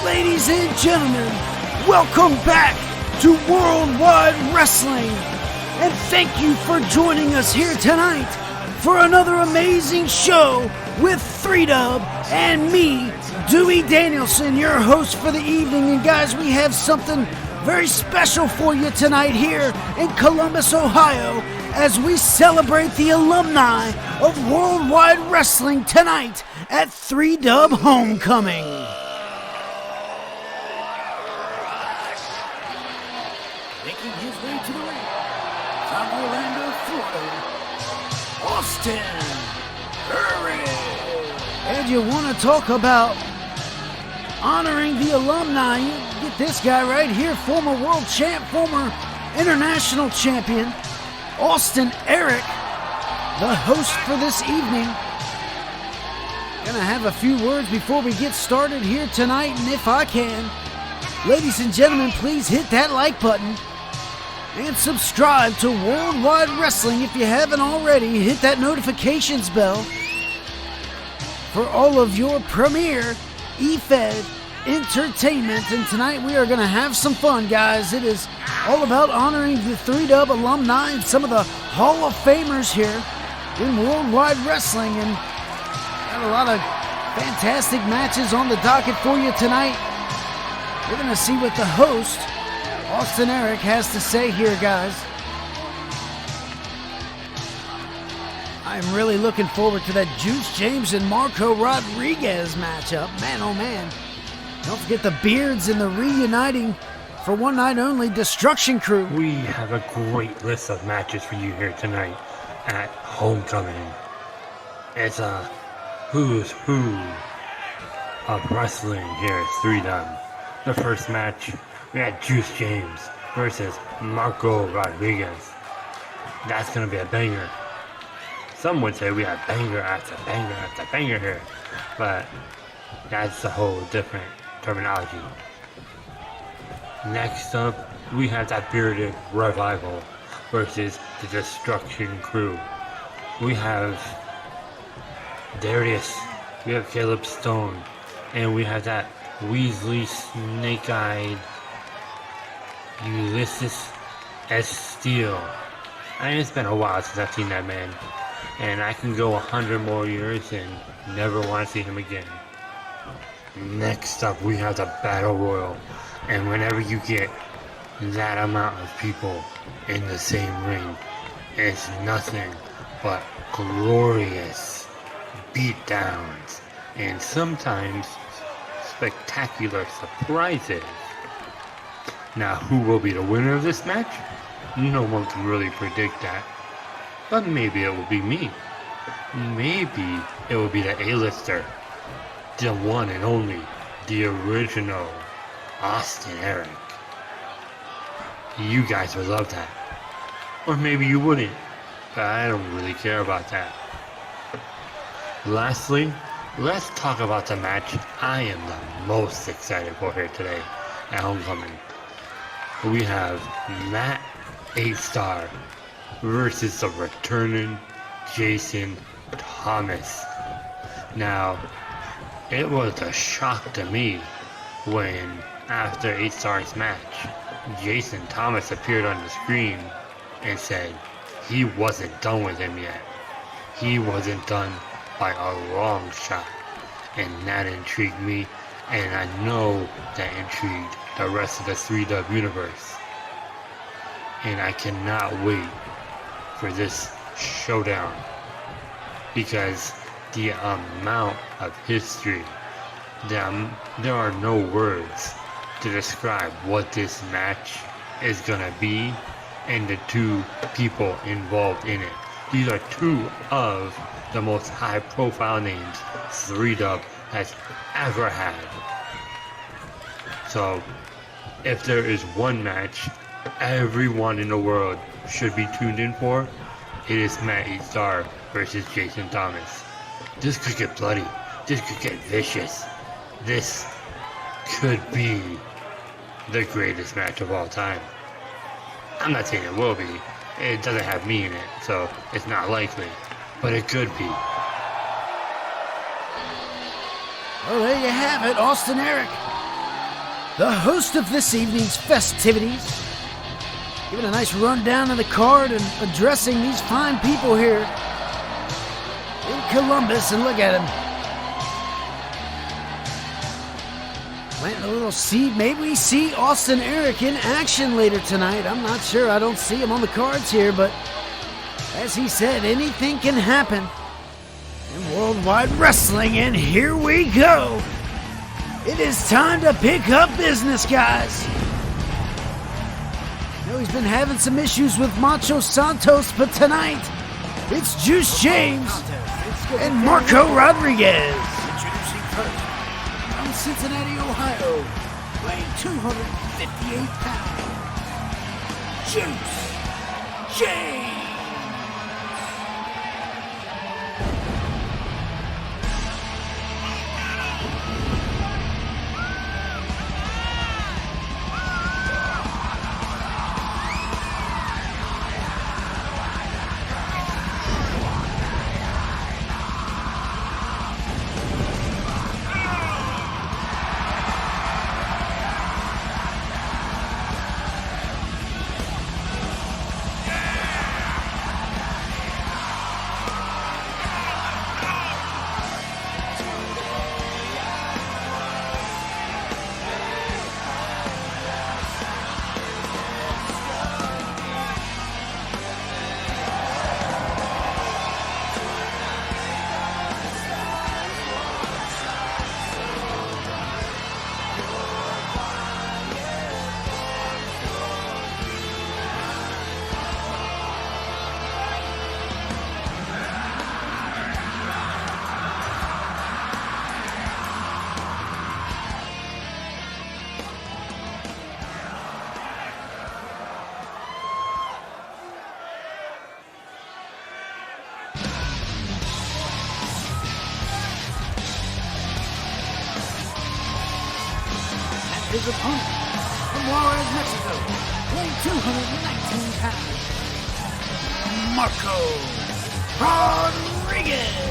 Ladies and gentlemen, welcome back to Worldwide Wrestling, and thank you for joining us here tonight for another amazing show with 3Dub and me, Dewey Danielson, your host for the evening. And guys, we have something very special for you tonight here in Columbus, Ohio, as we celebrate the alumni of Worldwide Wrestling tonight at 3Dub Homecoming. Making his way to the ring from Orlando, Florida, Austin Hurry. And you want to talk about honoring the alumni? You get this guy right here, former world champ, former international champion, Austin Eric, the host for this evening. Gonna have a few words before we get started here tonight, and if I can, ladies and gentlemen, please hit that like button and subscribe to Worldwide Wrestling if you haven't already. Hit that notifications bell for all of your premier E-Fed entertainment. And tonight we are going to have some fun, guys. It is all about honoring the 3Dub alumni and some of the Hall of Famers here in Worldwide Wrestling. And got a lot of fantastic matches on the docket for you tonight. We're going to see what the host, Austin Eric, has to say here, guys. I'm really looking forward to that Juice James and Marco Rodriguez matchup. Man, oh man. Don't forget the Beards and the reuniting for one night only Destruction Crew. We have a great list of matches for you here tonight at Homecoming. It's a who's who of wrestling here at 3Dub. The first match, we had Juice James versus Marco Rodriguez. That's going to be a banger. Some would say we have banger after banger after banger here, but that's a whole different terminology. Next up, we have that Bearded Revival versus the Destruction Crew. We have Darius, we have Caleb Stone, and we have that Weasley Snake-Eyed Ulysses S. Steel. And it's been a while since I've seen that man, and I can go 100 more years and never want to see him again. Next up, we have the Battle Royal, and whenever you get that amount of people in the same ring, it's nothing but glorious beatdowns and sometimes spectacular surprises. Now, who will be the winner of this match? No one can really predict that, but maybe it will be me. Maybe it will be the A-lister, the one and only, the original Austin Eric. You guys would love that, or maybe you wouldn't, but I don't really care about that. Lastly, let's talk about the match I am the most excited for here today at Homecoming. We have Matt Eigthstarr versus the returning Jason Thomas. Now, it was a shock to me when, after Eightstarr's match, Jason Thomas appeared on the screen and said he wasn't done with him yet. He wasn't done by a long shot. And that intrigued me, and I know that intrigued the rest of the 3Dub universe. And I cannot wait for this showdown, because the amount of history, there are no words to describe what this match is gonna be and the two people involved in it. These are two of the most high profile names 3Dub has ever had. So, if there is one match everyone in the world should be tuned in for, it is Matt Eigthstarr versus Jason Thomas. This could get bloody. This could get vicious. This could be the greatest match of all time. I'm not saying it will be. It doesn't have me in it, so it's not likely. But it could be. Well, there you have it. Austin Eric the host of this evening's festivities, giving a nice rundown of the card and addressing these fine people here in Columbus. And look at him, planting a little seed. Maybe we see Austin Eric in action later tonight. I'm not sure. I don't see him on the cards here, but as he said, anything can happen in Worldwide Wrestling. And here we go. It is time to pick up business, guys. I know he's been having some issues with Macho Santos, but tonight it's Juice James and Marco Rodriguez. Introducing first, from Cincinnati, Ohio, weighing 258 pounds, Juice James. His opponent from Juarez, Mexico, weighing 219 pounds, Marco Rodriguez.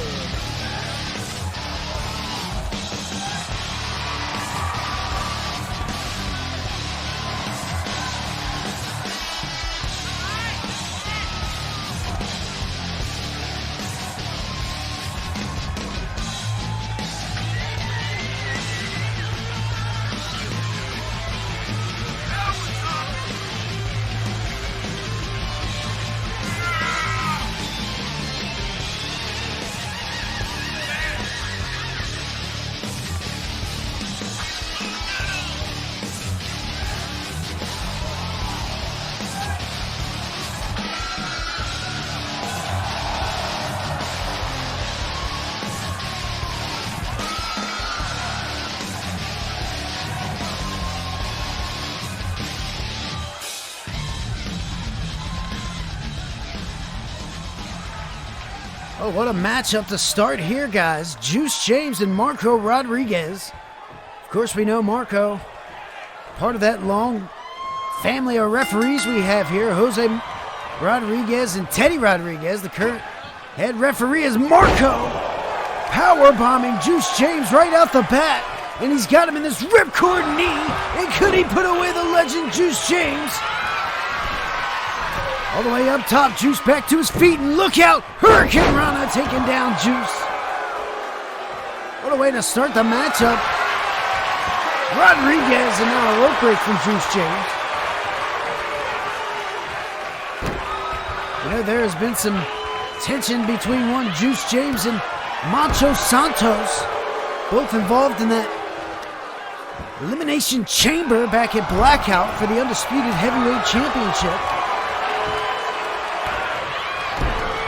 Oh, what a matchup to start here, guys. Juice James and Marco Rodriguez. Of course, we know Marco, part of that long family of referees we have here. Jose Rodriguez and Teddy Rodriguez. The current head referee is Marco. Power bombing Juice James right out the bat. And he's got him in this ripcord knee. And could he put away the legend Juice James? All the way up top, Juice back to his feet, and look out! Hurricane Rana taking down Juice. What a way to start the matchup. Rodriguez, and now a rope break from Juice James. You know, there has been some tension between one Juice James and Macho Santos, both involved in that Elimination Chamber back at Blackout for the Undisputed Heavyweight Championship.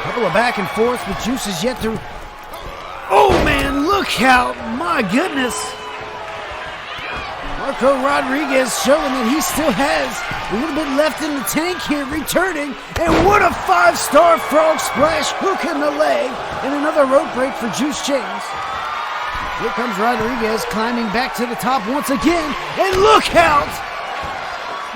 Couple of back and forth, but Juice is yet to... Oh man, look out! My goodness! Marco Rodriguez showing that he still has a little bit left in the tank here, returning. And what a 5-star frog splash, hook in the leg, and another rope break for Juice James. Here comes Rodriguez climbing back to the top once again, and look out!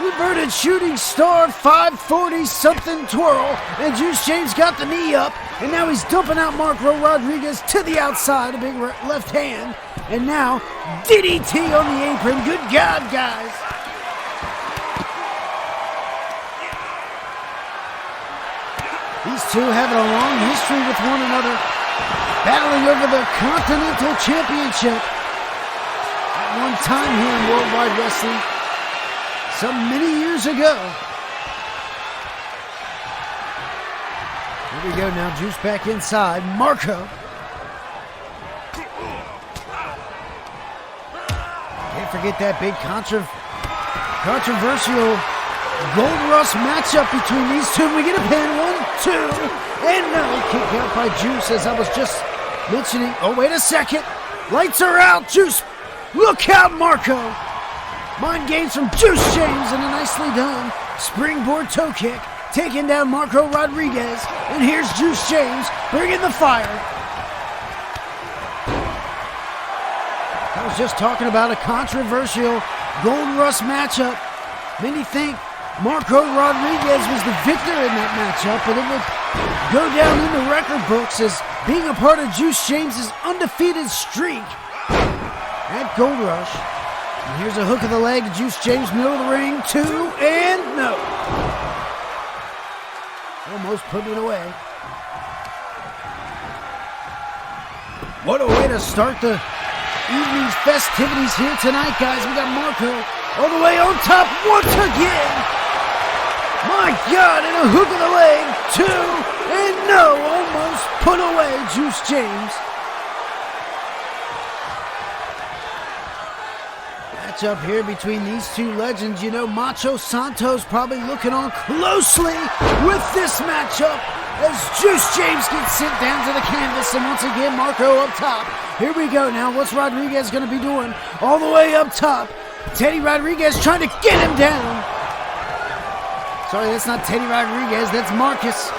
Reverted shooting star 540 something twirl, and Juice James got the knee up, and now he's dumping out Marco Rodriguez to the outside, a big left hand, And now, DDT on the apron. Good God, guys. These two having a long history with one another, battling over the Continental Championship at one time here in Worldwide Wrestling, so many years ago. Here we go now, Juice back inside. Marco. Can't forget that big controversial Gold Rush matchup between these two. We get a pin. 1, 2, and no. Kick out by Juice, as I was just mentioning. Oh, wait a second. Lights are out. Juice. Look out, Marco. Mind games from Juice James, and a nicely done springboard toe kick, taking down Marco Rodriguez. And here's Juice James bringing the fire. I was just talking about a controversial Gold Rush matchup. Many think Marco Rodriguez was the victor in that matchup, but it would go down in the record books as being a part of Juice James' undefeated streak at Gold Rush. And here's a hook of the leg to Juice James, middle of the ring, 2, and no. Almost putting it away. What a way to start the evening's festivities here tonight, guys. We got Marco all the way on top once again. My God, and a hook of the leg, 2, and no, almost put away Juice James. Matchup here between these two legends. You know, Macho Santos probably looking on closely with this matchup as Juice James gets sent down to the canvas, and once again, Marco up top. Here we go now. What's Rodriguez going to be doing? All the way up top. Teddy Rodriguez trying to get him down. Sorry, that's not Teddy Rodriguez, that's Marcus.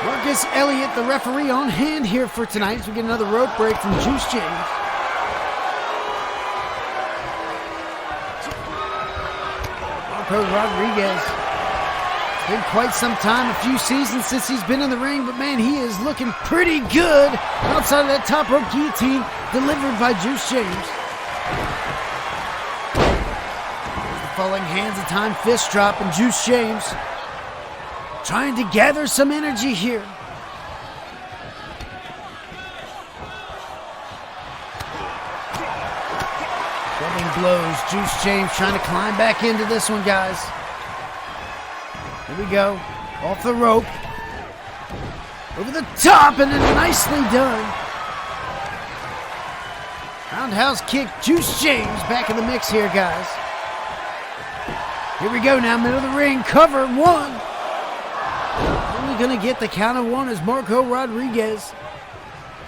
Marcus Elliott, the referee, on hand here for tonight as we get another rope break from Juice James. Marco Rodriguez. It's been quite some time, a few seasons since he's been in the ring, but man, he is looking pretty good outside of that top rope guillotine delivered by Juice James. Falling hands of time, fist drop, and Juice James trying to gather some energy here. Rubbing blows, Juice James trying to climb back into this one, guys. Here we go, off the rope, over the top, and then nicely done. Roundhouse kick, Juice James back in the mix here, guys. Here we go now, middle of the ring, cover, 1. Only gonna get the count of 1 as Marco Rodriguez.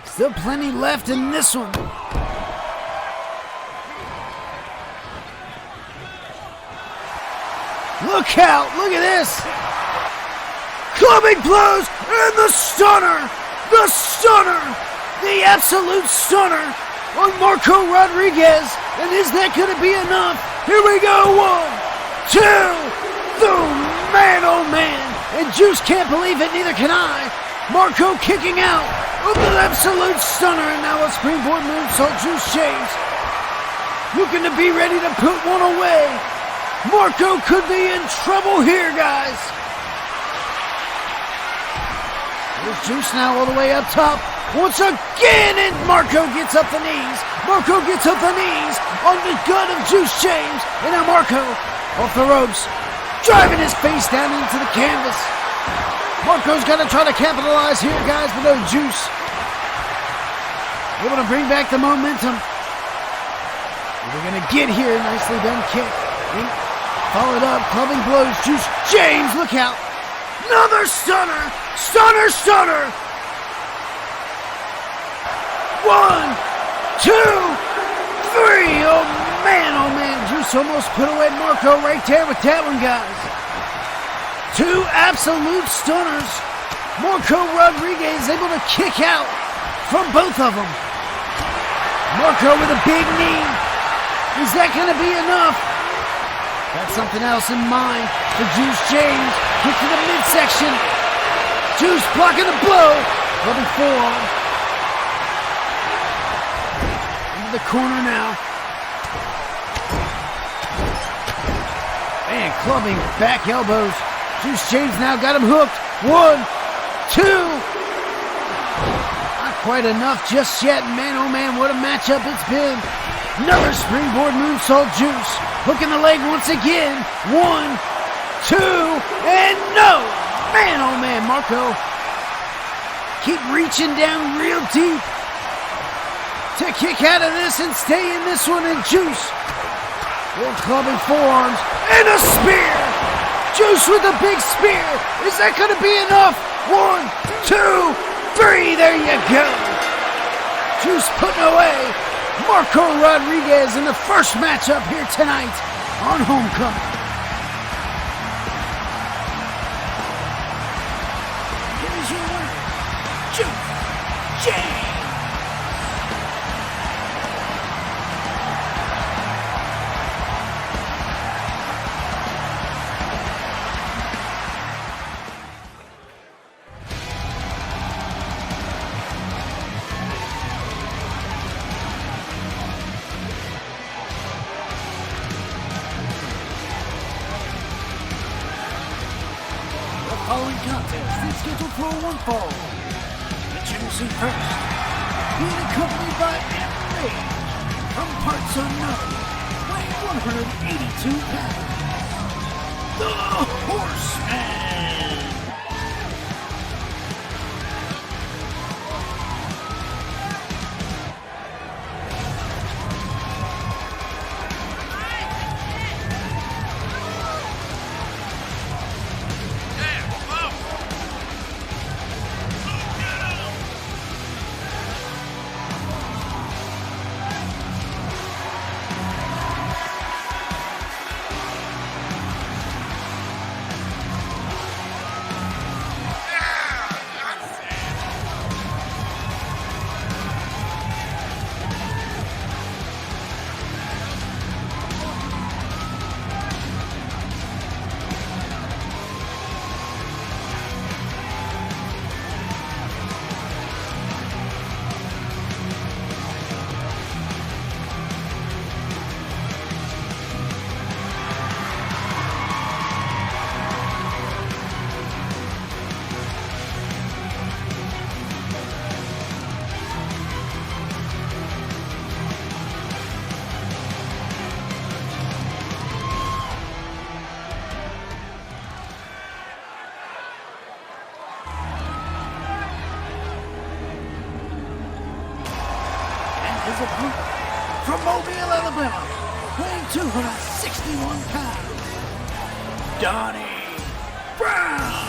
Still plenty left in this one. Look out, look at this. Clubbing blows, and the stunner, the absolute stunner on Marco Rodriguez. And is that gonna be enough? Here we go, 1, 2, man, oh man, and Juice can't believe it, neither can I. Marco kicking out of the absolute stunner, and now a springboard moonsault. Juice James looking to be ready to put one away. Marco could be in trouble here, guys. There's Juice now all the way up top. Once again, and Marco gets up the knees. Marco gets up the knees on the gut of Juice James, and now Marco off the ropes, driving his face down into the canvas. Marco's got to try to capitalize here, guys, but no Juice. Able to bring back the momentum. We're going to get here. Nicely done kick. And followed up, clubbing blows. Juice James, look out. Another stunner. Stunner. 1, 2, 3. Oh man. Juice almost put away Marco right there with that one, guys. 2 absolute stunners. Marco Rodriguez able to kick out from both of them. Marco with a big knee. Is that going to be enough? Got something else in mind for Juice James. Kick to the midsection. Juice blocking the blow. Rubbing forearm. the corner now. And clubbing back elbows. Juice James now got him hooked. 1, 2. Not quite enough just yet. Man, oh man, what a matchup it's been. Another springboard moonsault. Juice hooking the leg once again. 1, 2, and no. Man, oh man, Marco. Keep reaching down real deep to kick out of this and stay in this one. And Juice will clubbing forearms and a spear. Juice with a big spear. Is that going to be enough? 1, 2, 3. There you go. Juice putting away Marco Rodriguez in the first matchup here tonight on Homecoming. Here's your winner, Juice James. The following contest is scheduled for one fall. Introducing first, being accompanied by Rage from parts unknown, weighing 182 pounds, the Horseman. His opponent from Mobile, Alabama, weighing 261 pounds, Donnie Brown.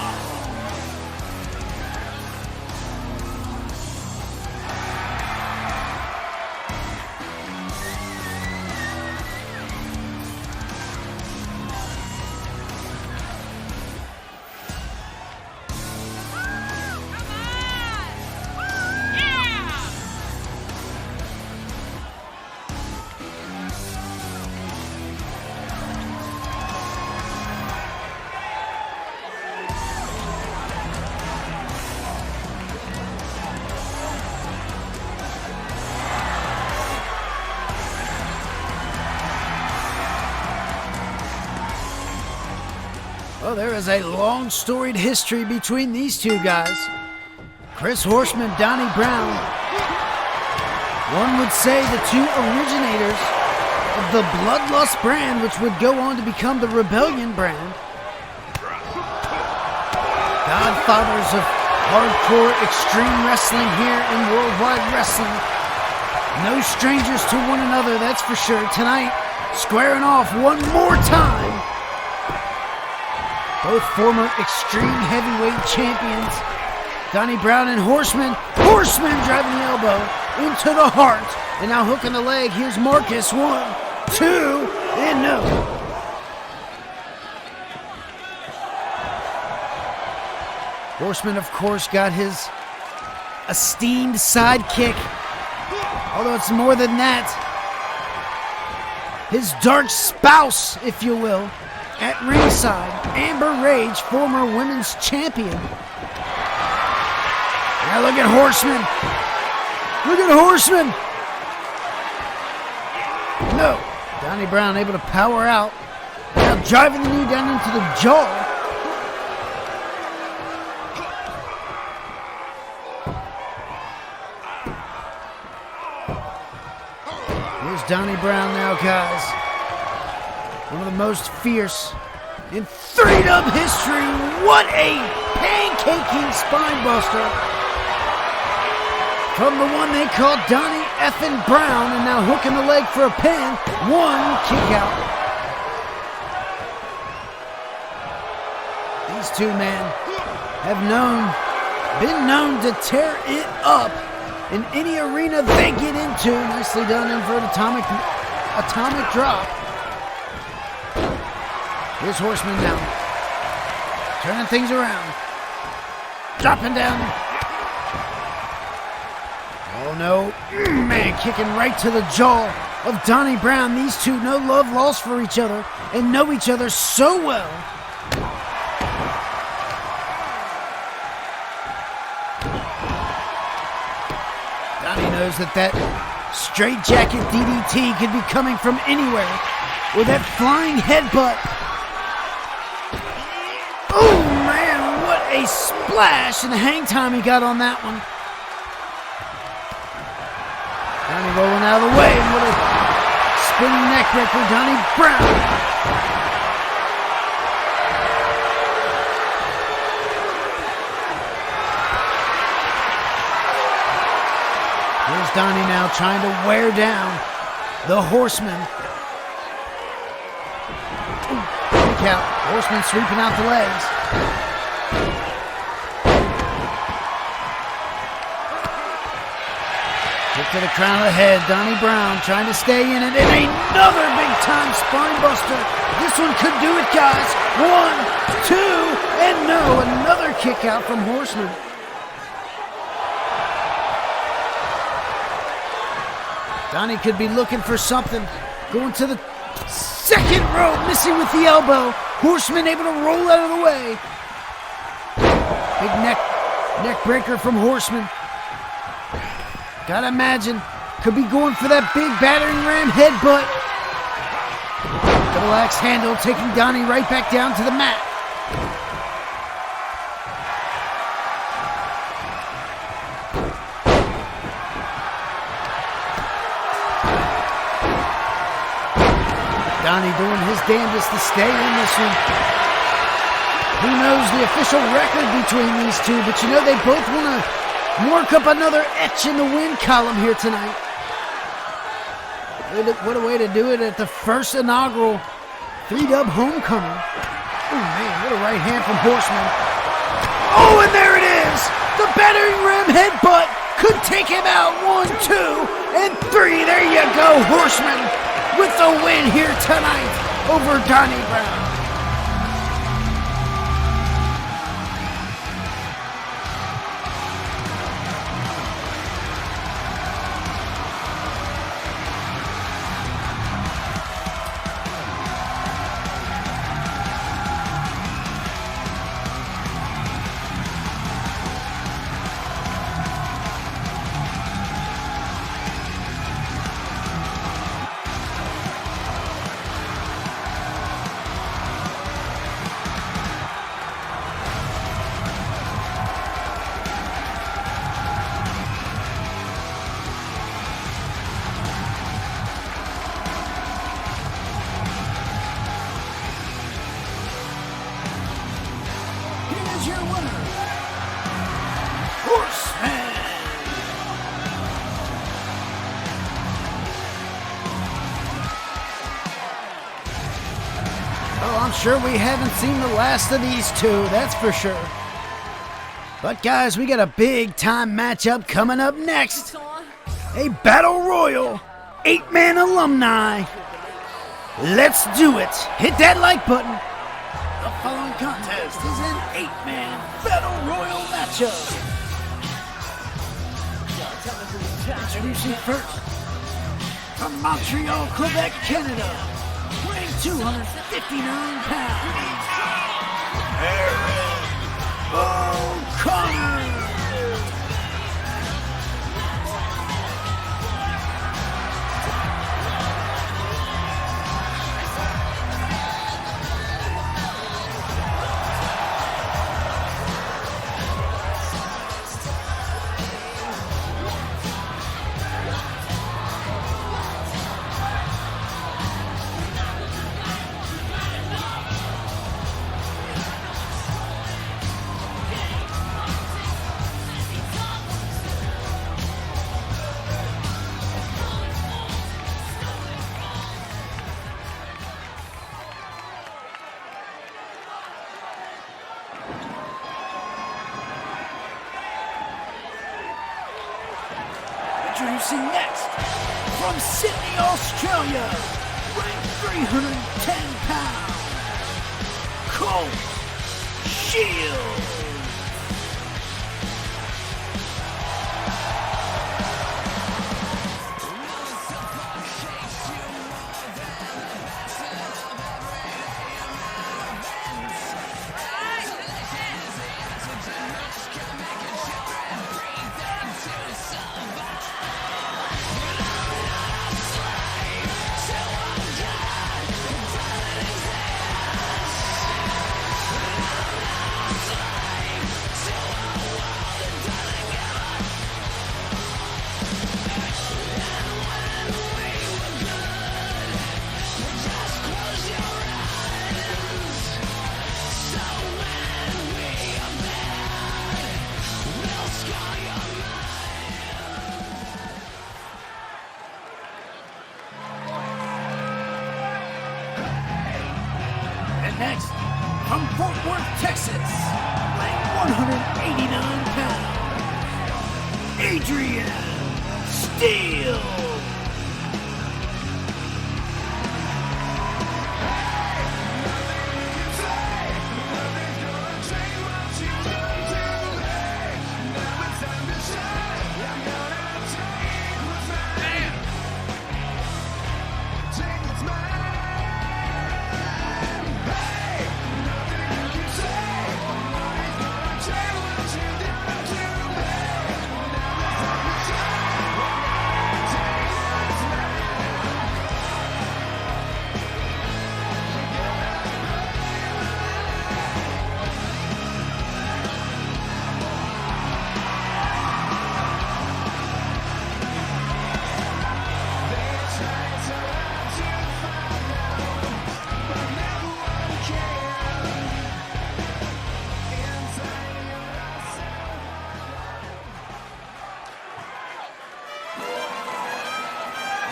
Well, there is a long storied history between these two guys. Chris Horseman, Donnie Brown. One would say the two originators of the Bloodlust brand, which would go on to become the Rebellion brand. Godfathers of hardcore extreme wrestling here in Worldwide Wrestling. No strangers to one another, that's for sure. Tonight, squaring off one more time. Both former Extreme Heavyweight champions, Donnie Brown and Horseman. Horseman driving the elbow into the heart. And now hooking the leg. Here's Marcus. 1, 2, and no. Horseman, of course, got his esteemed sidekick. Although it's more than that. His dark spouse, if you will. At ringside, Amber Rage, former women's champion. Now look at Horseman. Look at Horseman. No. Donnie Brown able to power out. Now driving the knee down into the jaw. Here's Donnie Brown now, guys. One of the most fierce in 3-dub history. What a pancaking spine buster from the one they called Donnie effing Brown, and now hooking the leg for a pin. 1 kick out. These two men have been known to tear it up in any arena they get into. Nicely done, invert atomic drop. Here's Horseman now, turning things around, dropping down. Oh no, man, kicking right to the jaw of Donnie Brown. These two, no love lost for each other and know each other so well. Donnie knows that straightjacket DDT could be coming from anywhere with that flying headbutt. Oh man, what a splash, and the hang time he got on that one. Donnie rolling out of the way, and what a spinning neck breaker, Donnie Brown. Here's Donnie now trying to wear down the Horseman. Kick out. Horseman sweeping out the legs. Kick to the crown of the head. Donnie Brown trying to stay in it. And another big-time spine buster. This one could do it, guys. 1, 2, and no. Another kick out from Horseman. Donnie could be looking for something. Going to the second rope, missing with the elbow. Horseman able to roll out of the way. Big neck breaker from Horseman. Gotta imagine, could be going for that big battering ram headbutt. Double axe handle taking Donnie right back down to the mat. Donnie doing his damnedest to stay in this one. Who knows the official record between these two, but you know they both want to work up another etch in the win column here tonight. What a way to do it at the first inaugural 3-dub homecoming. Oh man, what a right hand from Horseman. Oh, and there it is! The battering ram headbutt could take him out. 1, 2, and 3. There you go, Horseman, with the win here tonight over Donnie Brown. Here's your winner, Horseman. Well, I'm sure we haven't seen the last of these two, that's for sure. But guys, we got a big time matchup coming up next. A battle royal, 8-man alumni. Let's do it. Hit that like button. The following contest is an 8-man battle royal matchup. Introducing first, from Montreal, Quebec, Canada, weighing 259 pounds, Aaron O'Connor. Introducing next, from Sydney, Australia, ranked 310 pounds, Colt Shields. Next, from Fort Worth, Texas, weighing 189 pounds, Adrian Steele.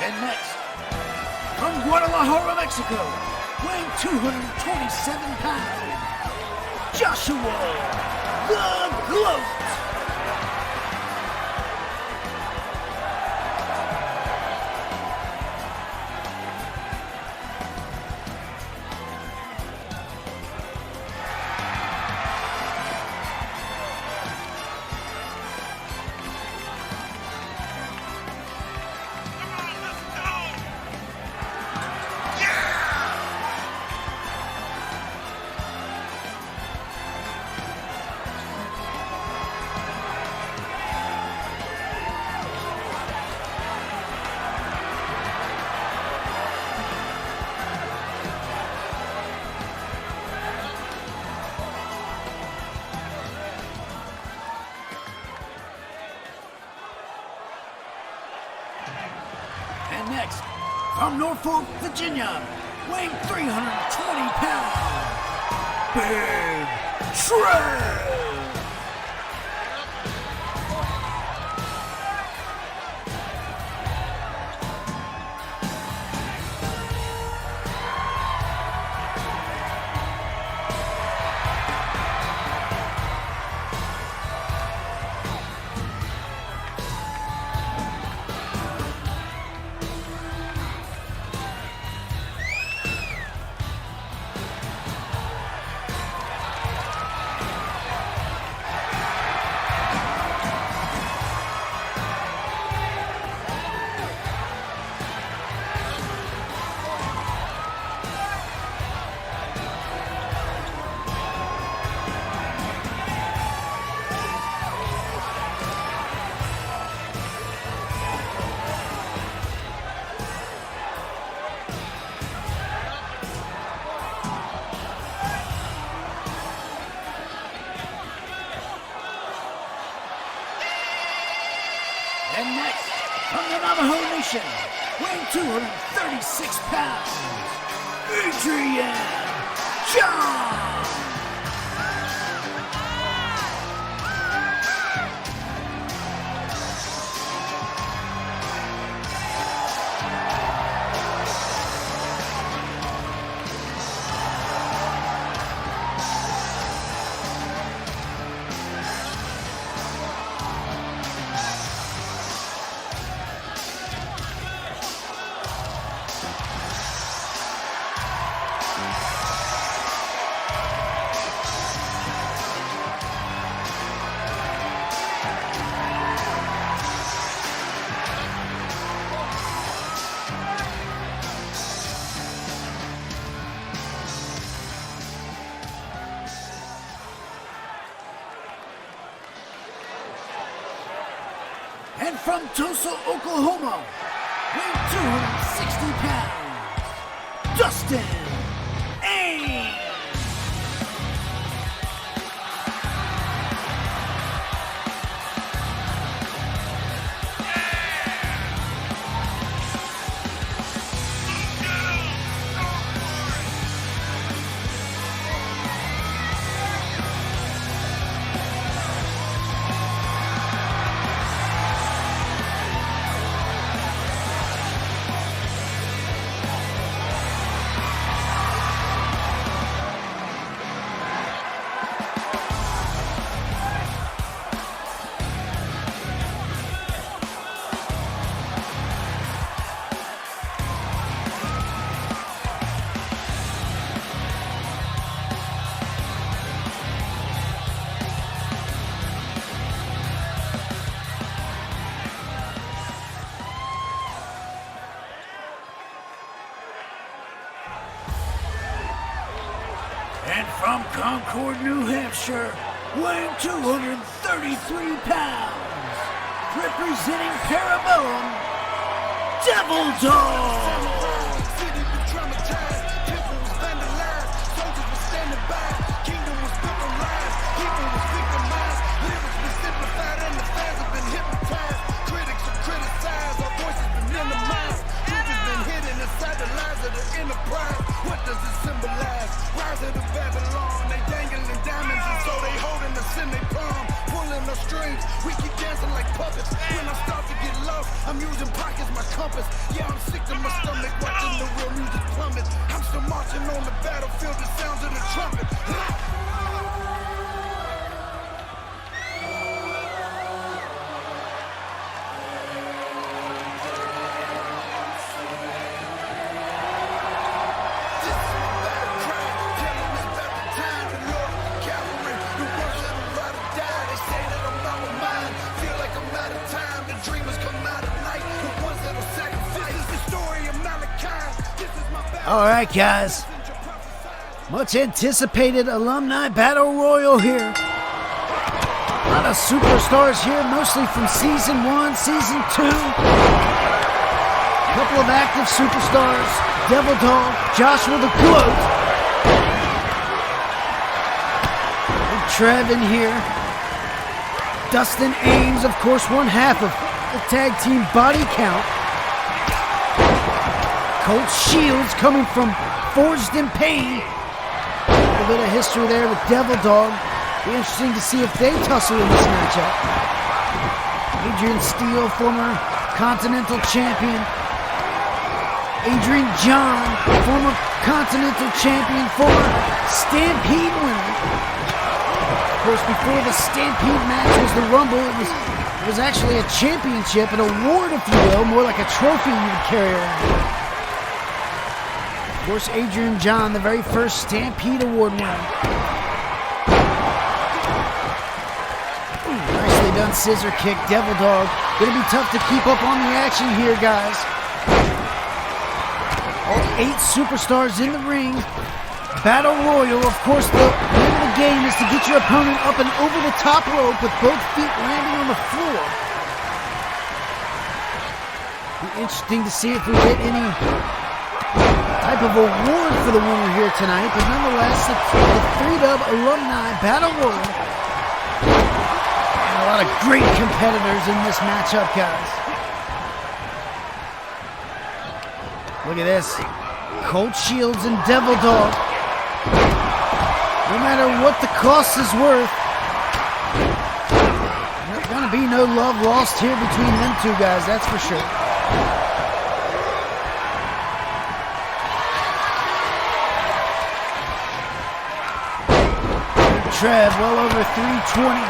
And next, from Guadalajara, Mexico, weighing 227 pounds, Joshua the Gloat. And next, from Norfolk, Virginia, weighing 320 pounds, Big Trev. And next, from the Navajo Nation, weighing 236 pounds, Adrian John. And from Tulsa, Oklahoma, weighing 260 pounds, Dustin Ames. And from Concord, New Hampshire, weighing 233 pounds, representing Parabellum, Devil Dog. What does it symbolize? Rise of the Babylon. They dangling diamonds and so they holding us in their palm. Pulling the strings, we keep dancing like puppets. When I start to get lost, I'm using pockets, my compass. Yeah, I'm sick to my stomach, watching the real music plummet. I'm still marching on the battlefield, the sounds of the trumpet. All right, guys. Much anticipated Alumni Battle Royal here. A lot of superstars here, mostly from Season 1, Season 2. A couple of active superstars. Devil Dog, Joshua the Goat. And Trev in here. Dustin Ames, of course, one half of the tag team Body Count. Colt Shields coming from Forged in Pain. A little bit of history there with Devil Dog. Be interesting to see if they tussle in this matchup. Adrian Steele, former Continental Champion. Adrian John, former Continental Champion, former Stampede winner. Of course, before the Stampede match was the Rumble. It was actually a championship, an award, if you will, more like a trophy you would carry around. Of course, Adrian John, the very first Stampede Award winner. Nicely done scissor kick, Devil Dog. Gonna be tough to keep up on the action here, guys. All 8 superstars in the ring. Battle Royal, of course, the name of the game is to get your opponent up and over the top rope with both feet landing on the floor. Be interesting to see if we get any type of award for the winner here tonight, but nonetheless, the 3-dub Alumni Battle Royal. And a lot of great competitors in this matchup, guys. Look at this. Colt Shields and Devil Dog. No matter what the cost is worth, there's going to be no love lost here between them two guys, that's for sure. Trev, well over 320.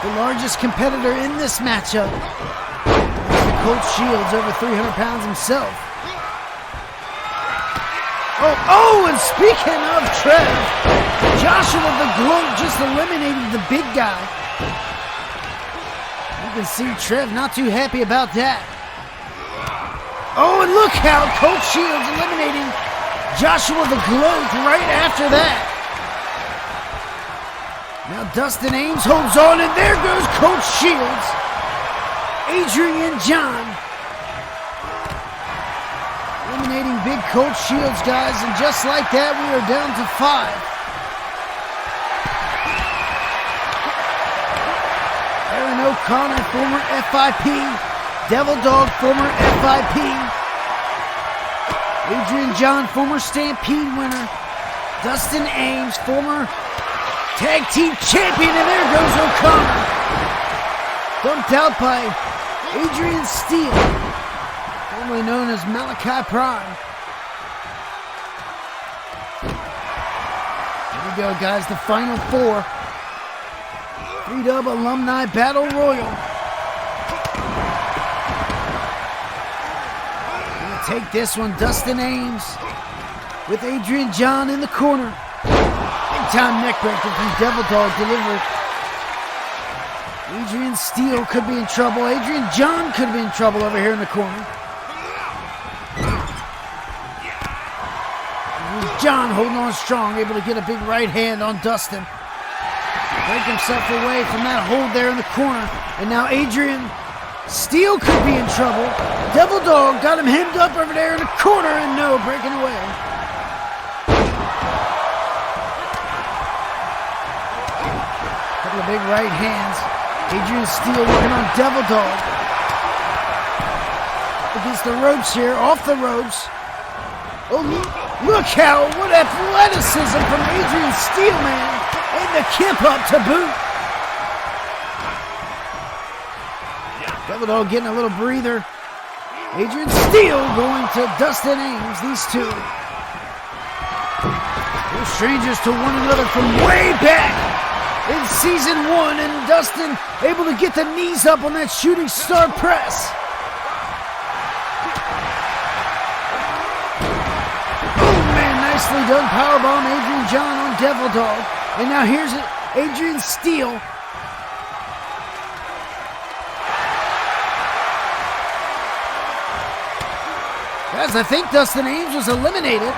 The largest competitor in this matchup. Colt Shields, over 300 pounds himself. Oh, and speaking of Trev, Joshua the Gloat just eliminated the big guy. You can see Trev not too happy about that. Oh, and look how Colt Shields eliminating Joshua the Gloat right after that. Now Dustin Ames holds on, and there goes Colt Shields. Adrian John. Eliminating Big Colt Shields, guys, and just like that, we are down to 5. Aaron O'Connor, former FIP. Devil Dog, former FIP. Adrian John, former Stampede winner. Dustin Ames, former Tag Team Champion, and there goes O'Connor. Dumped out by Adrian Steele, formerly known as Malachi Prime. Here we go, guys, the final 4. 3-Dub Alumni Battle Royal. Gonna take this one, Dustin Ames with Adrian John in the corner. Big time neckbreaker from Devil Dog delivered. Adrian Steele could be in trouble. Adrian John could be in trouble over here in the corner. John holding on strong, able to get a big right hand on Dustin. Break himself away from that hold there in the corner. And now Adrian Steele could be in trouble. Devil Dog got him hemmed up over there in the corner, and no, breaking away. Couple of big right hands. Adrian Steele working on Devil Dog. Against the ropes here, off the ropes. Oh, look what athleticism from Adrian Steele, man. And the kip up to boot. Devil Dog getting a little breather. Adrian Steele going to Dustin Ames, these two. They're strangers to one another from way back in season 1, and Dustin able to get the knees up on that shooting star press. Oh man, nicely done. Powerbomb Adrian John on Devil Dog. And now here's it, Adrian Steele. Guys, I think Dustin Ames was eliminated.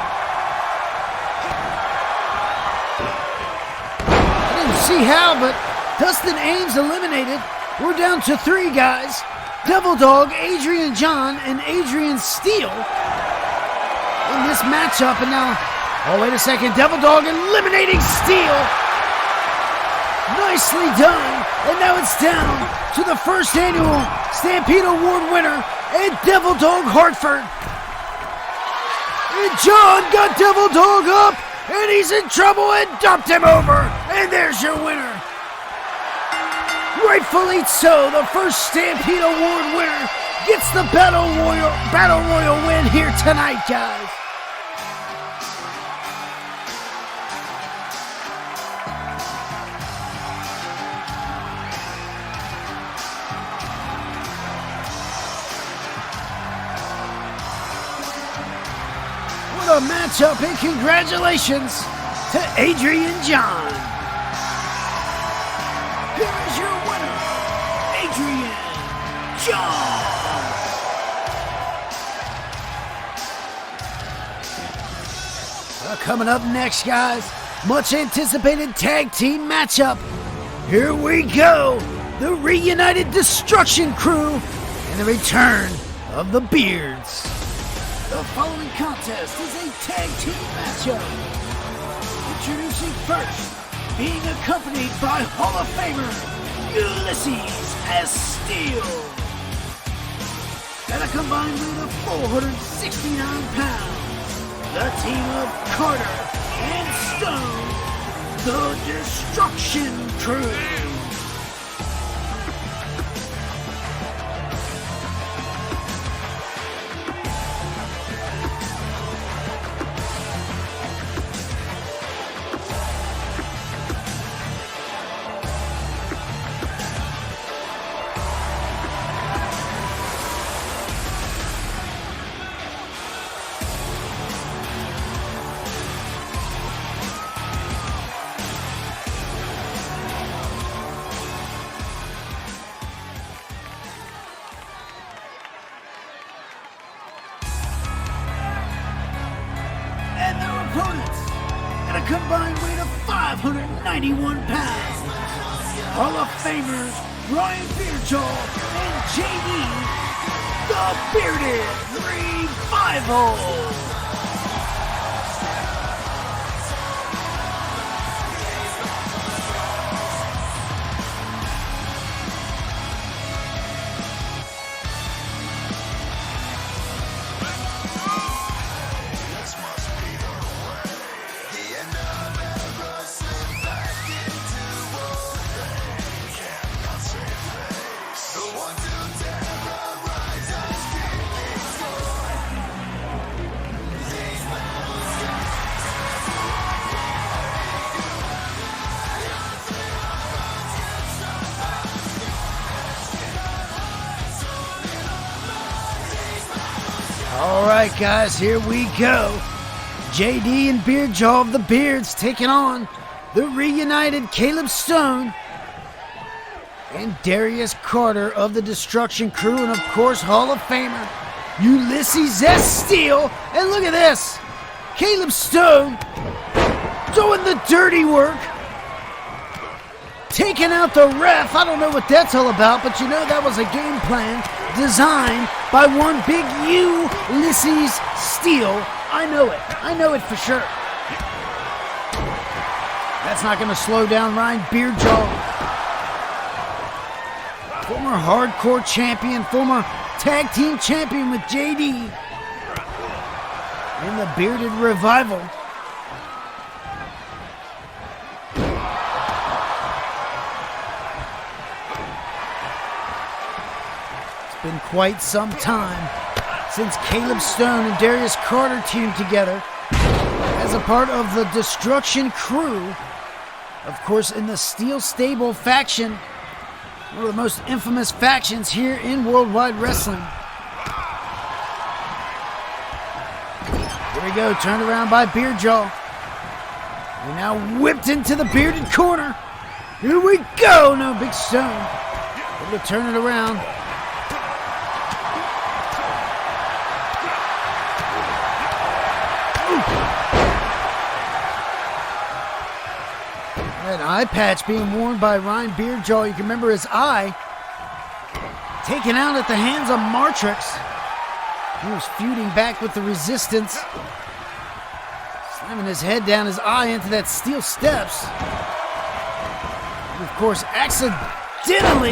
I didn't see how, but Dustin Ames eliminated. We're down to 3 guys. Devil Dog, Adrian John, and Adrian Steele in this matchup. And now, oh, wait a second. Devil Dog eliminating Steele. Nicely done. And now it's down to the first annual Stampede Award winner and Devil Dog Hartford. And John got Devil Dog up, and he's in trouble and dumped him over. And there's your winner. Rightfully so, the first Stampede Award winner gets the Battle Royal win here tonight, guys. What a matchup, and congratulations to Adrian John. Here is your winner, Adrian John. Coming up next, guys, much anticipated tag team matchup. Here we go, the reunited Destruction Crew and the return of the Beards. The following contest is a tag team matchup. Introducing first, being accompanied by Hall of Famer Ulysses S. Steele. At a combined weight of 469 pounds, the team of Carter and Stone, the Destruction Crew. At a combined weight of 591 pounds, Hall of Famers Ryan Beardjaw and JD, the Bearded Revival. All right, guys, here we go. JD and Beardjaw of the Beards taking on the reunited Caleb Stone and Darius Carter of the Destruction Crew, and of course, Hall of Famer Ulysses S. Steele. And look at this, Caleb Stone doing the dirty work, taking out the ref. I don't know what that's all about, but you know that was a game plan designed by one big Ulysses Steele. I know it for sure. That's not going to slow down Ryan Beardjaw, former hardcore champion, former tag team champion with JD in the Bearded Revival. Been quite some time since Caleb Stone and Darius Carter teamed together as a part of the Destruction Crew. Of course, in the Steel Stable faction, one of the most infamous factions here in Worldwide Wrestling. Here we go, turned around by Beardjaw. And now whipped into the bearded corner. Here we go, no, Big Stone able to turn it around. That eye patch being worn by Ryan Beardjaw. You can remember his eye taken out at the hands of Martrix. He was feuding back with the Resistance, slamming his head down, his eye into that steel steps. And of course, accidentally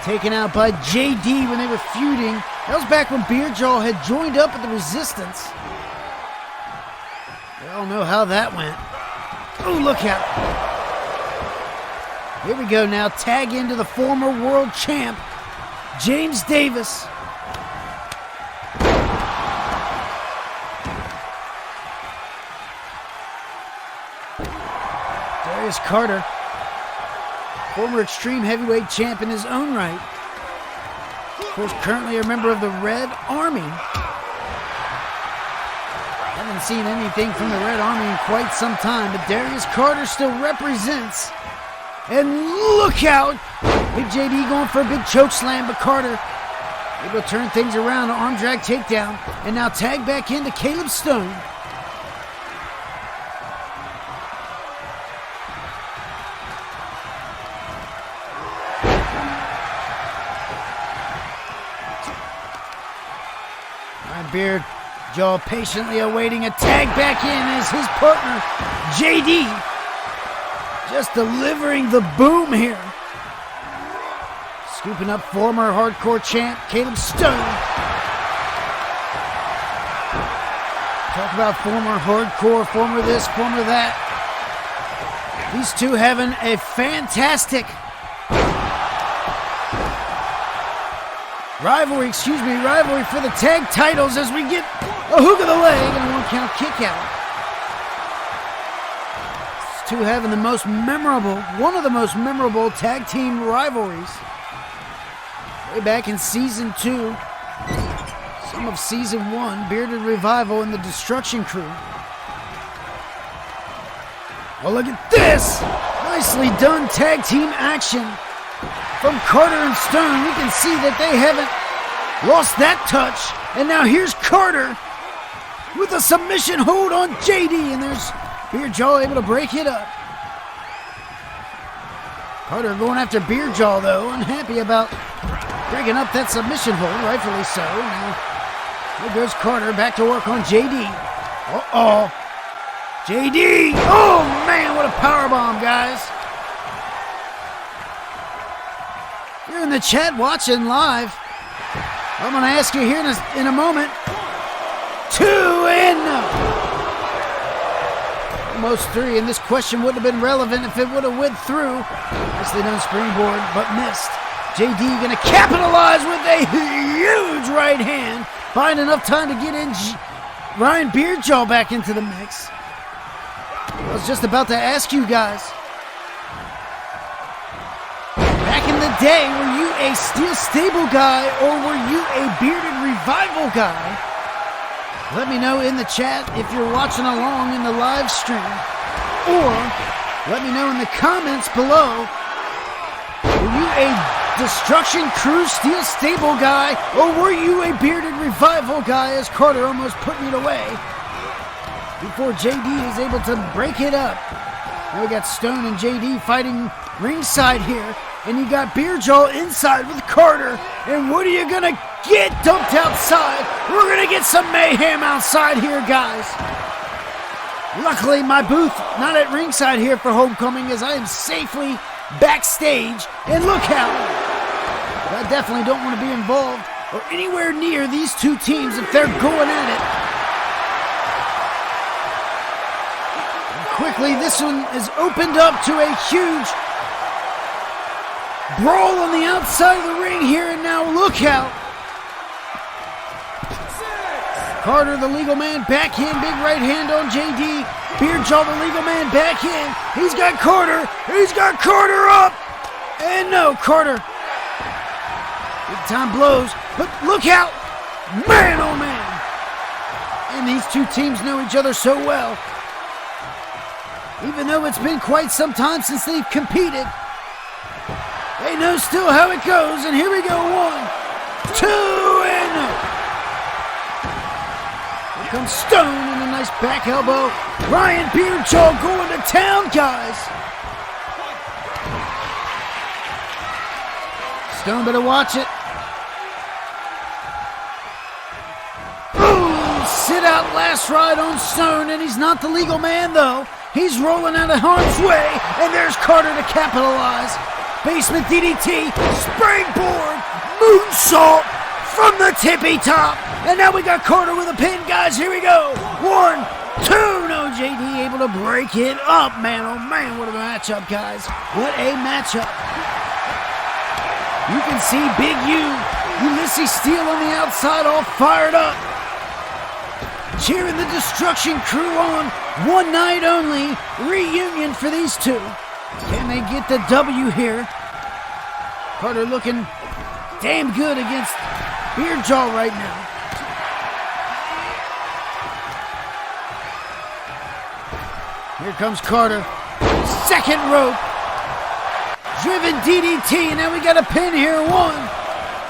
taken out by JD when they were feuding. That was back when Beardjaw had joined up with the Resistance. We all know how that went. Oh, look out. Here we go now. Tag into the former world champ, James Davis. Darius Carter, former extreme heavyweight champ in his own right. Of course, currently a member of the Red Army. Haven't seen anything from the Red Army in quite some time, but Darius Carter still represents. And look out! Big JD going for a big choke slam, but Carter able to turn things around, an arm drag takedown, and now tag back into Caleb Stone. Ryan Beardjaw patiently awaiting a tag back in as his partner, JD, just delivering the boom here. Scooping up former hardcore champ, Caleb Stone. Talk about former hardcore, former this, former that. These two having a fantastic rivalry for the tag titles as we get a hook of the leg and a 1 count kick out. These two having the most memorable, one of the most memorable tag team rivalries. Way back in Season 2, some of Season 1, Bearded Revival and the Destruction Crew. Oh, look at this! Nicely done tag team action from Carter and Stone. You can see that they haven't lost that touch. And now here's Carter with a submission hold on JD. And there's Beardjaw able to break it up. Carter going after Beardjaw, though. Unhappy about breaking up that submission hold, rightfully so. Now, here goes Carter back to work on JD. Uh-oh. JD! Oh, man, what a powerbomb, guys. If you're in the chat watching live, I'm going to ask you here in a moment. 2 and no. Almost 3, and this question wouldn't have been relevant if it would have went through. Nicely done springboard, but missed. JD going to capitalize with a huge right hand. Find enough time to get in Ryan Beardjaw back into the mix. I was just about to ask you guys. Back in the day, were you a Steel Stable guy or were you a Bearded Revival guy? Let me know in the chat if you're watching along in the live stream. Or let me know in the comments below. Were you a Destruction Crew Steel Stable guy or were you a Bearded Revival guy as Carter almost putting it away before JD is able to break it up? Now we got Stone and JD fighting ringside here. And you got Beardjaw inside with Carter. And what are you going to get dumped outside? We're going to get some mayhem outside here, guys. Luckily, my booth not at ringside here for Homecoming as I am safely backstage. And look out. I definitely don't want to be involved or anywhere near these two teams if they're going at it. And quickly, this one is opened up to a huge brawl on the outside of the ring here, and now look out. Carter, the legal man, back in. Big right hand on JD. Beardjaw, the legal man, back in. He's got Carter. He's got Carter up. And no, Carter. Big time blows. But look out. Man, oh man. And these two teams know each other so well. Even though it's been quite some time since they've competed, they know still how it goes, and here we go. 1, 2, and no. Here comes Stone and a nice back elbow. Ryan Beardjaw going to town, guys. Stone better watch it. Boom! Sit out last ride on Stone, and he's not the legal man, though. He's rolling out of harm's way, and there's Carter to capitalize. Basement DDT, springboard, moonsault from the tippy top. And now we got Carter with a pin, guys. Here we go. 1, 2. No, JD able to break it up. Man, oh man, what a matchup, guys. What a matchup. You can see Big Ulysses Steel on the outside, all fired up. Cheering the Destruction Crew on. One night only reunion for these two. Can they get the W here? Carter looking damn good against Beardjaw right now. Here comes Carter. Second rope. Driven DDT. Now we got a pin here. 1,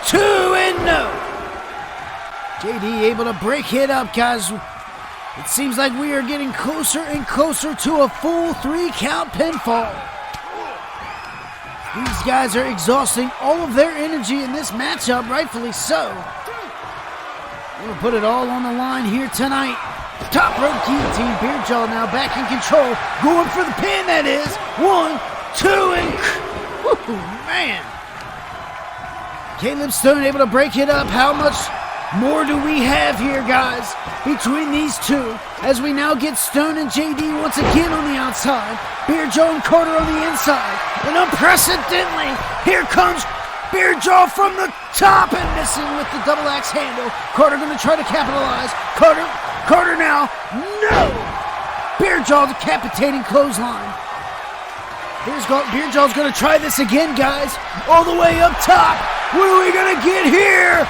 2, and no. JD able to break it up, guys. It seems like we are getting closer and closer to a full 3-count pinfall. These guys are exhausting all of their energy in this matchup, rightfully so. We'll put it all on the line here tonight. Top rope guillotine. Beardjaw now back in control. Going for the pin, that is. 1, 2, and... Woo, man. Caleb Stone able to break it up. How much more do we have here, guys, between these two, as we now get Stone and JD once again on the outside, Beardjaw and Carter on the inside, and unprecedentedly, here comes Beardjaw from the top and missing with the double axe handle. Carter going to try to capitalize. Carter now, no! Beardjaw decapitating clothesline. Beardjaw's going to try this again, guys, all the way up top. What are we going to get here?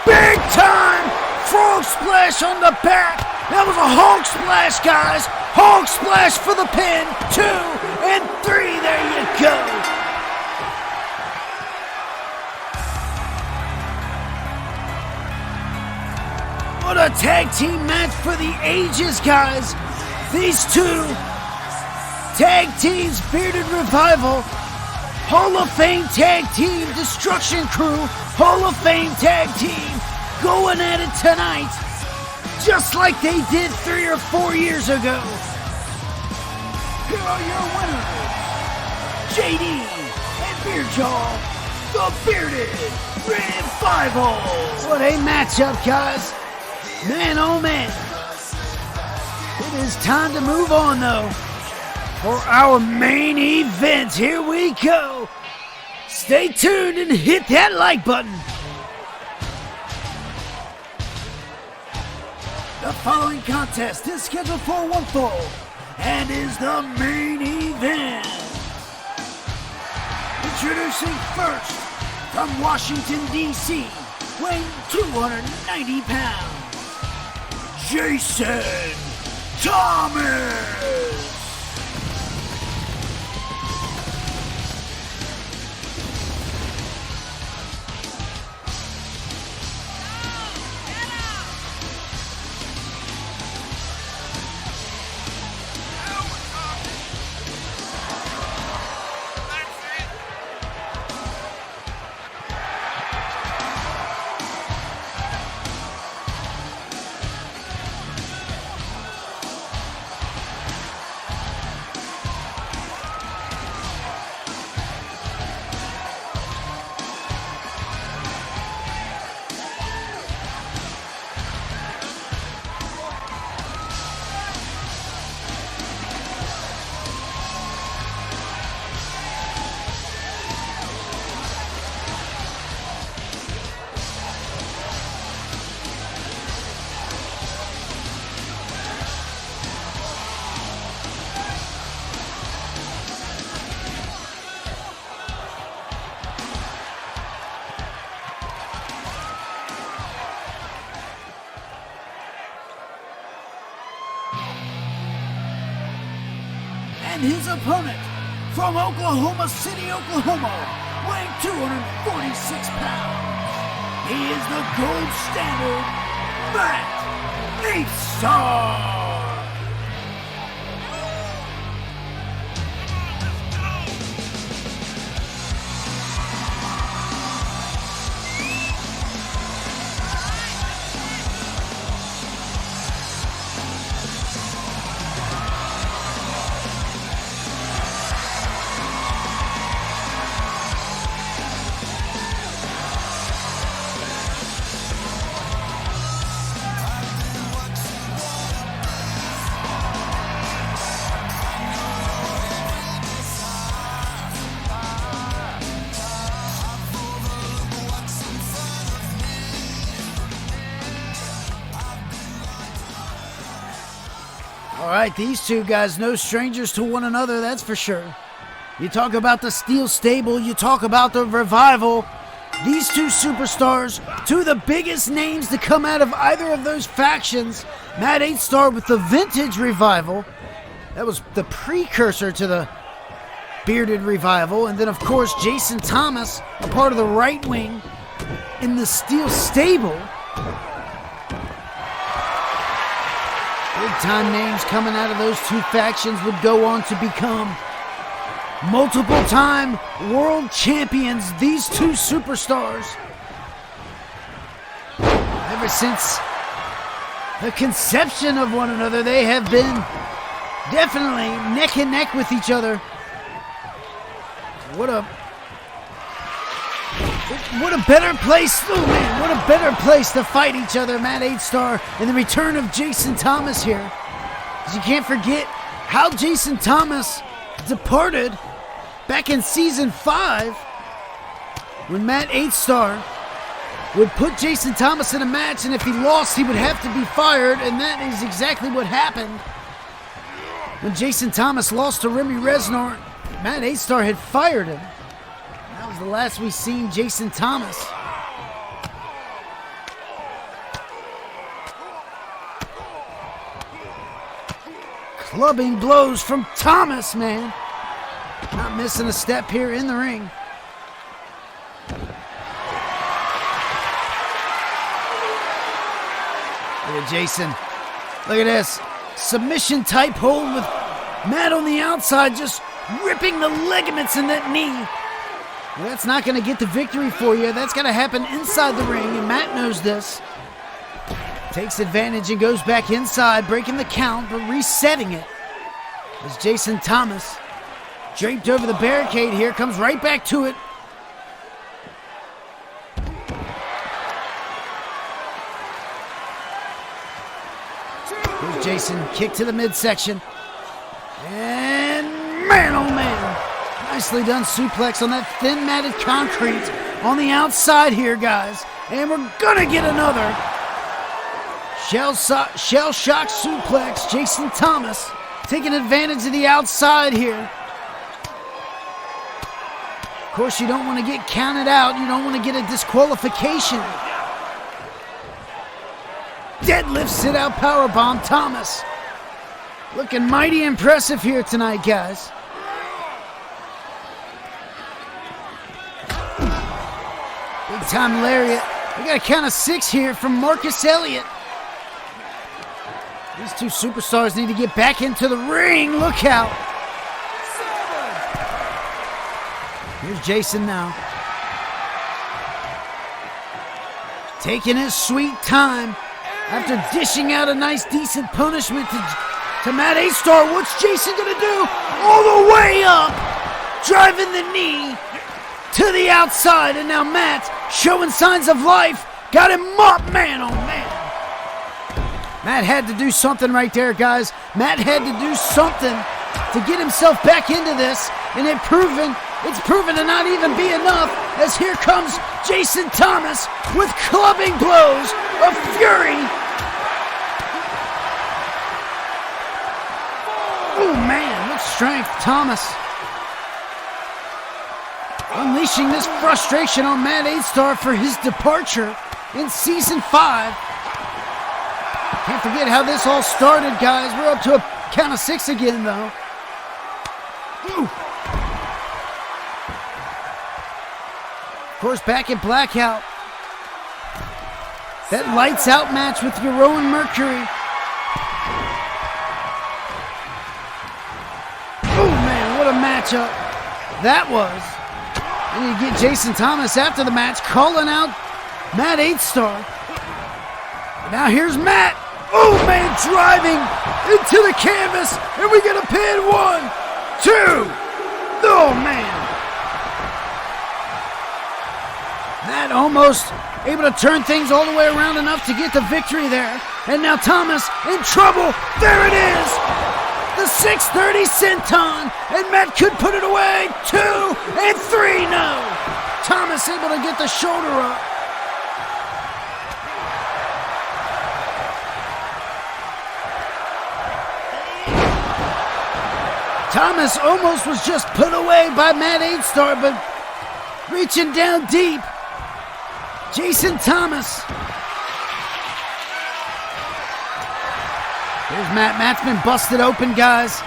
Big time frog splash on the back. That was a Hulk splash, guys. Hulk splash for the pin. 2 and 3. There you go. What a tag team match for the ages, guys. These two tag teams, Bearded Revival Hall of Fame Tag Team Destruction Crew, Hall of Fame Tag Team, going at it tonight, just like they did 3 or 4 years ago. Here are your winners, JD and Beardjaw, the Bearded Revival. What a matchup, guys. Man, oh man. It is time to move on, though, for our main event. Here we go. Stay tuned and hit that like button. The following contest is scheduled for one fall and is the main event. Introducing first, from Washington, D.C., weighing 290 pounds, Jason Thomas. And his opponent, from Oklahoma City, Oklahoma, weighing 246 pounds, he is the gold standard, Matt Eigthstarr. All right, these two guys, no strangers to one another, that's for sure. You talk about the Steel Stable, you talk about the Revival. These two superstars, two of the biggest names to come out of either of those factions. Matt Eigthstarr with the Vintage Revival. That was the precursor to the Bearded Revival. And then, of course, Jason Thomas, a part of the right wing in the Steel Stable. Big-time names coming out of those two factions would go on to become multiple-time world champions. These two superstars, ever since the conception of one another, they have been definitely neck and neck with each other. What a better place, oh man, what a better place to fight each other, Matt Eigthstarr, and the return of Jason Thomas here. Because you can't forget how Jason Thomas departed back in Season 5 when Matt Eigthstarr would put Jason Thomas in a match, and if he lost, he would have to be fired, and that is exactly what happened. When Jason Thomas lost to Remy Resnor, Matt Eigthstarr had fired him. That was the last we seen Jason Thomas. Clubbing blows from Thomas, man. Not missing a step here in the ring. Look at Jason. Look at this. Submission type hold with Matt on the outside, just ripping the ligaments in that knee. Well, that's not going to get the victory for you. That's going to happen inside the ring, and Matt knows this. Takes advantage and goes back inside, breaking the count, but resetting it. As Jason Thomas, draped over the barricade here, comes right back to it. Here's Jason, kick to the midsection. And man, oh man. Nicely done suplex on that thin matted concrete on the outside here, guys. And we're gonna get another shell shock suplex. Jason Thomas taking advantage of the outside here. Of course, you don't want to get counted out. You don't want to get a disqualification. Deadlift sit-out powerbomb. Thomas looking mighty impressive here tonight, guys. Big time lariat. We got a count of 6 here from Marcus Elliott. These two superstars need to get back into the ring. Look out. Here's Jason now. Taking his sweet time after dishing out a nice, decent punishment to Matt Eigthstarr. What's Jason going to do? All the way up. Driving the knee to the outside. And now Matt showing signs of life. Got him up, man, oh man. Matt had to do something right there, guys. Matt had to do something to get himself back into this. And it's proven to not even be enough, as here comes Jason Thomas with clubbing blows of fury. Oh man, what strength, Thomas. Unleashing this frustration on Matt Eigthstarr for his departure in Season 5. Can't forget how this all started, guys. We're up to a count of 6 again, though. Ooh. Of course, back at Blackout. That lights out match with your Rowan Mercury. Oh man, what a matchup that was. And you get Jason Thomas after the match calling out Matt Eigthstarr. Now here's Matt. Oh man, driving into the canvas. And we get a pin. 1, 2. Oh man. Matt almost able to turn things all the way around enough to get the victory there. And now Thomas in trouble. There it is. The 630 senton. And Matt could put it away. 2 and 3. No. Thomas able to get the shoulder up. Thomas almost was just put away by Matt Eigthstarr, but reaching down deep. Jason Thomas. Here's Matt. Matt's been busted open, guys.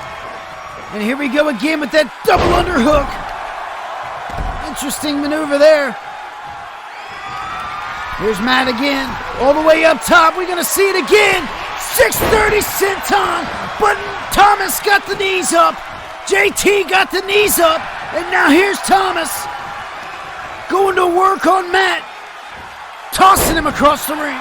And here we go again with that double underhook. Interesting maneuver there. Here's Matt again. All the way up top. We're going to see it again. 630 senton. But Thomas got the knees up. JT got the knees up. And now here's Thomas going to work on Matt. Tossing him across the ring.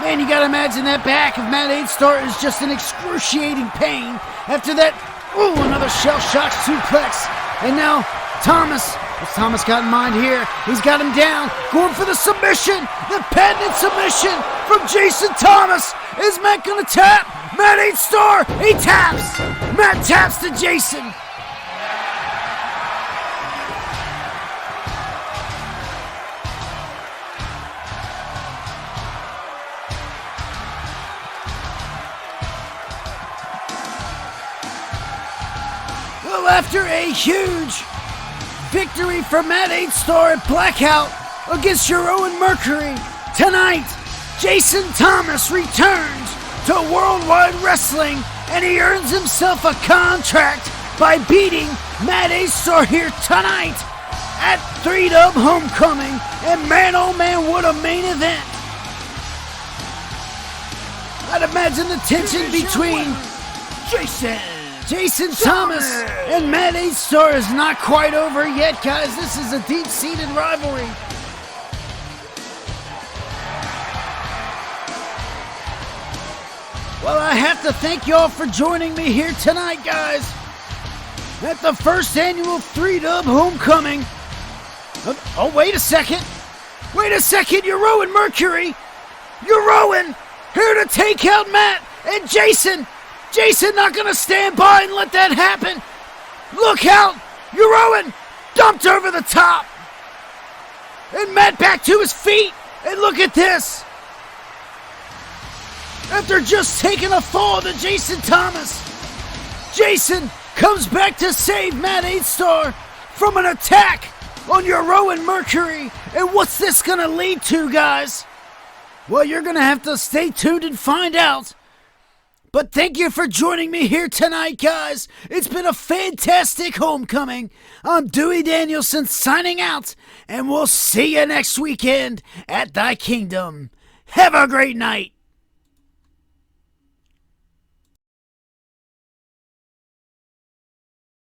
Man, you gotta imagine that back of Matt Eigthstarr is just an excruciating pain after that. Ooh, another shell shock suplex. And now Thomas, what's Thomas got in mind here? He's got him down, going for the submission, the patented submission from Jason Thomas. Is Matt gonna tap? Matt Eigthstarr, he taps. Matt taps to Jason. Well, after a huge victory for Matt Eigthstarr at Blackout against your Rowan Mercury, tonight, Jason Thomas returns to Worldwide Wrestling, and he earns himself a contract by beating Matt Eigthstarr here tonight at 3-Dub Homecoming. And man, oh man, what a main event. I'd imagine the tension between Jason Jason Thomas and Matt Eigthstarr is not quite over yet, guys. This is a deep-seated rivalry. Well, I have to thank y'all for joining me here tonight, guys, at the first annual 3-Dub Homecoming. Oh, wait a second. Wait a second, you're Rowan Mercury. You're Rowan, here to take out Matt and Jason. Jason not gonna stand by and let that happen. Look out, you're Rowan, dumped over the top. And Matt back to his feet, and look at this. After just taking a fall to Jason Thomas, Jason comes back to save Matt Eigthstarr from an attack on your Rowan Mercury. And what's this gonna lead to, guys? Well, you're gonna have to stay tuned and find out. But thank you for joining me here tonight, guys. It's been a fantastic homecoming. I'm Dewey Danielson signing out, and we'll see you next weekend at Thy Kingdom. Have a great night.